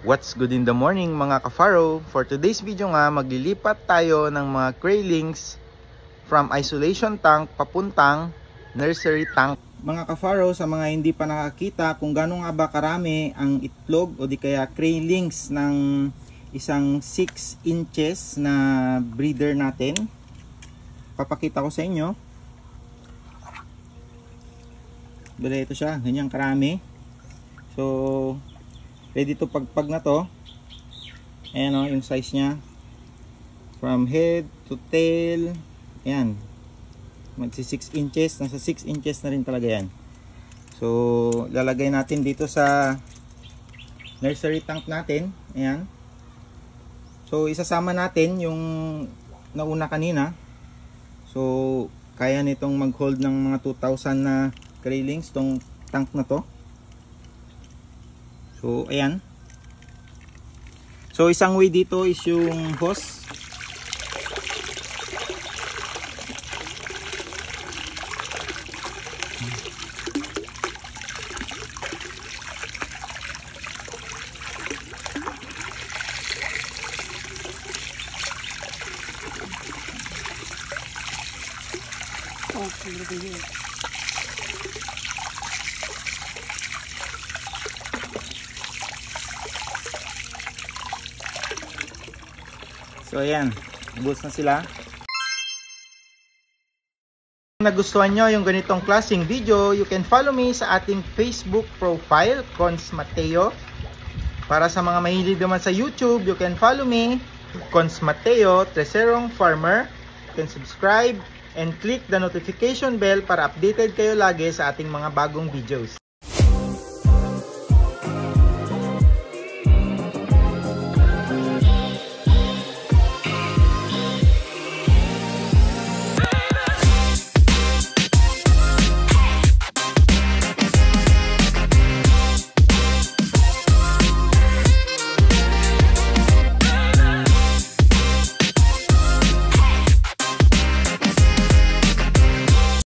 What's good in the morning mga ka-Faro? For today's video nga, maglilipat tayo ng mga craylings from isolation tank papuntang nursery tank. Mga ka-Faro, sa mga hindi pa nakakita kung gano'n nga ba karami ang itlog o di kaya craylings ng isang 6 inches na breeder natin, papakita ko sa inyo. Bale, ito siya, ganyang karami. So ready to pagpag na to. Ayan o, yung size nya from head to tail. Ayan, magsi 6 inches, nasa 6 inches na rin talaga yan. So lalagay natin dito sa nursery tank natin. Ayan, so isasama natin yung nauna kanina. So kaya nitong mag hold ng mga 2,000 na craylings tong tank na to. So ayan. So isang way dito is yung hose. So ayan, ubos na sila. Kung nagustuhan nyo yung ganitong klaseng video, you can follow me sa ating Facebook profile, Cons Mateo. Para sa mga mahilig naman sa YouTube, you can follow me, Cons Mateo, Treserong Farmer. You can subscribe and click the notification bell para updated kayo lagi sa ating mga bagong videos.